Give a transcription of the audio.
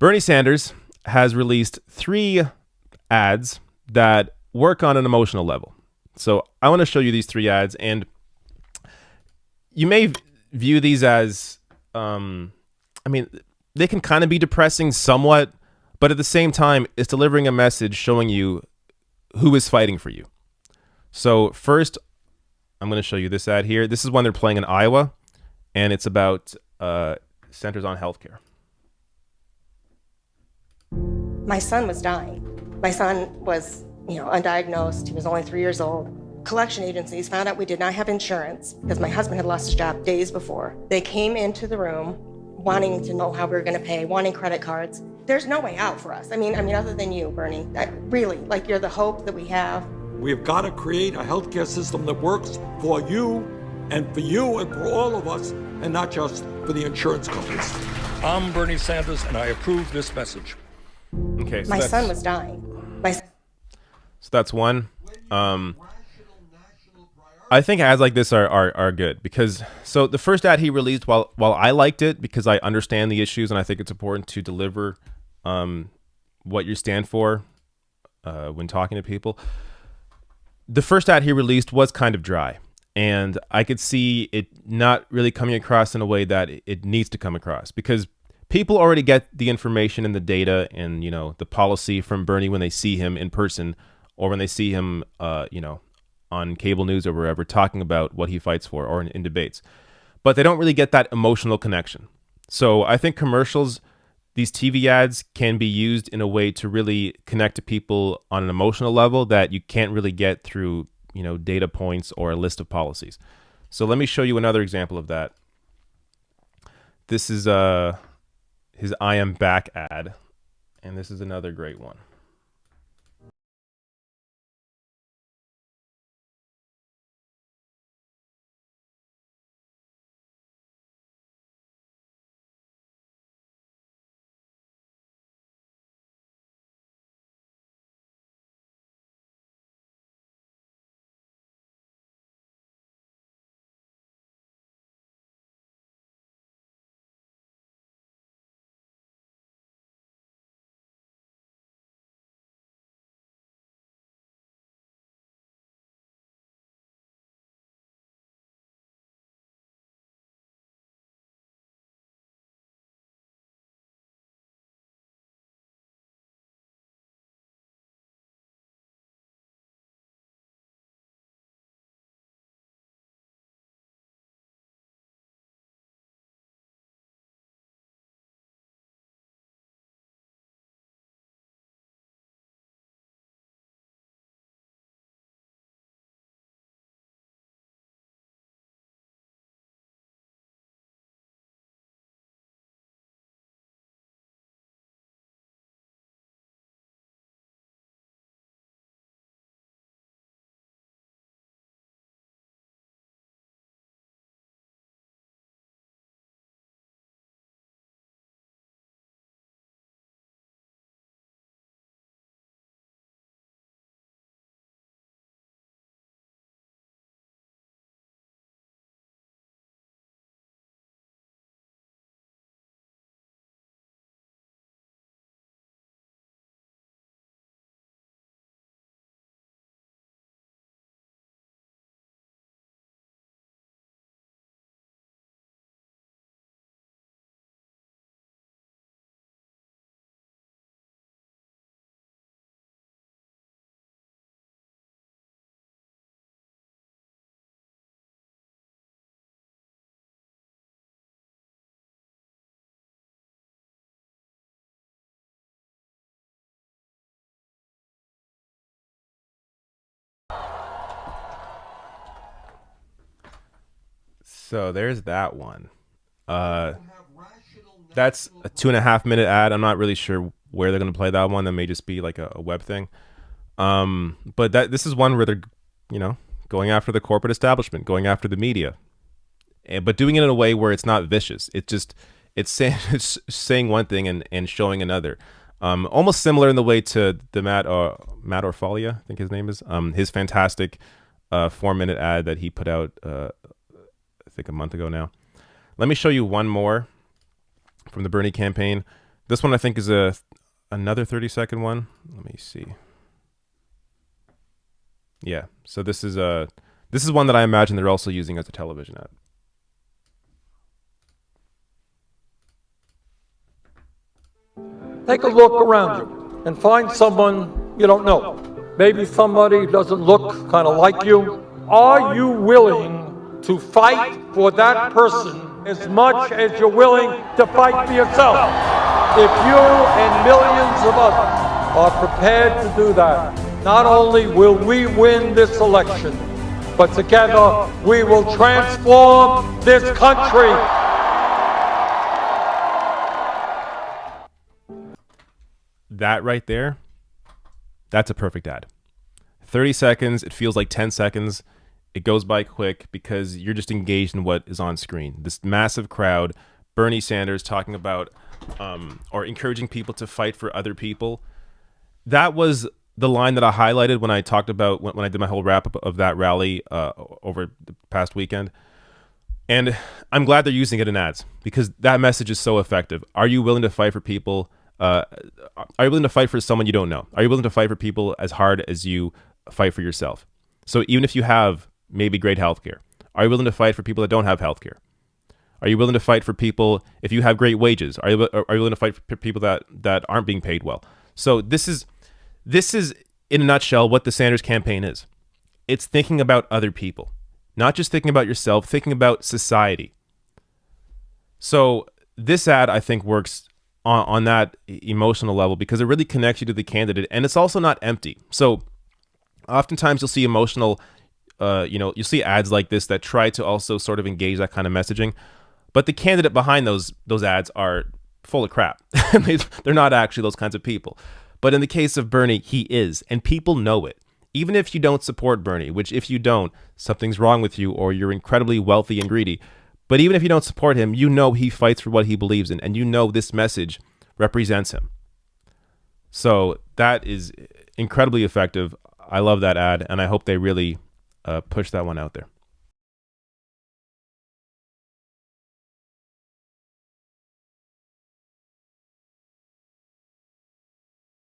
Bernie Sanders has released 3 ads that work on an emotional level. So I want to show you these 3 ads, and you may view these as, they can kind of be depressing somewhat, but at the same time, it's delivering a message showing you who is fighting for you. So first, I'm going to show you this ad here. This is one they're playing in Iowa, and it's about centers on healthcare. My son was dying. My son was, undiagnosed. He was only 3 years old. Collection agencies found out we did not have insurance because my husband had lost his job days before. They came into the room wanting to know how we were going to pay, wanting credit cards. There's no way out for us. I mean, other than you, Bernie. Really, you're the hope that we have. We've got to create a healthcare system that works for you and for all of us, and not just for the insurance companies. I'm Bernie Sanders, and I approve this message. Okay, so my son was dying. So that's one. I think ads like this are good because so the first ad he released, while I liked it because I understand the issues and I think it's important to deliver what you stand for when talking to people. The first ad he released was kind of dry, and I could see it not really coming across in a way that it needs to come across because people already get the information and the data and the policy from Bernie when they see him in person or when they see him on cable news or wherever talking about what he fights for or in debates, but they don't really get that emotional connection. So I think commercials, these TV ads can be used in a way to really connect to people on an emotional level that you can't really get through, data points or a list of policies. So let me show you another example of that. This is his I Am Back ad, and this is another great one. So there's that one. That's a 2.5 minute ad. I'm not really sure where they're going to play that one. That may just be like a web thing. But this is one where they're, going after the corporate establishment, going after the media, but doing it in a way where it's not vicious. It's saying one thing and showing another. Almost similar in the way to the Matt Orfalea, I think his name is, his fantastic 4-minute ad that he put out, I think a month ago now. Let me show you one more from the Bernie campaign. This one I think is another 30-second one. Let me see. Yeah. So this is one that I imagine they're also using as a television ad. Take a look around you and find someone you don't know. Maybe somebody who doesn't look kind of like you. Are you willing to fight for that person as much as you're willing to fight for yourself? If you and millions of others are prepared to do that, not only will we win this election, but together we will transform this country. That right there, that's a perfect ad. 30 seconds, it feels like 10 seconds. It goes by quick because you're just engaged in what is on screen. This massive crowd, Bernie Sanders talking about or encouraging people to fight for other people. That was the line that I highlighted when I talked about when I did my whole wrap up of that rally over the past weekend. And I'm glad they're using it in ads because that message is so effective. Are you willing to fight for people? Are you willing to fight for someone you don't know? Are you willing to fight for people as hard as you fight for yourself? So even if you have maybe great healthcare, are you willing to fight for people that don't have healthcare? Are you willing to fight for people if you have great wages? Are you willing to fight for people that aren't being paid well? So this is in a nutshell what the Sanders campaign is. It's thinking about other people, not just thinking about yourself, thinking about society. So this ad, I think, works on that emotional level because it really connects you to the candidate, and it's also not empty. So oftentimes you'll see emotional, you'll see ads like this that try to also sort of engage that kind of messaging, but the candidate behind those ads are full of crap. They're not actually those kinds of people. But in the case of Bernie, he is, and people know it. Even if you don't support Bernie, which if you don't, something's wrong with you or you're incredibly wealthy and greedy. But even if you don't support him, you know he fights for what he believes in, and you know this message represents him. So that is incredibly effective. I love that ad, and I hope they really push that one out there.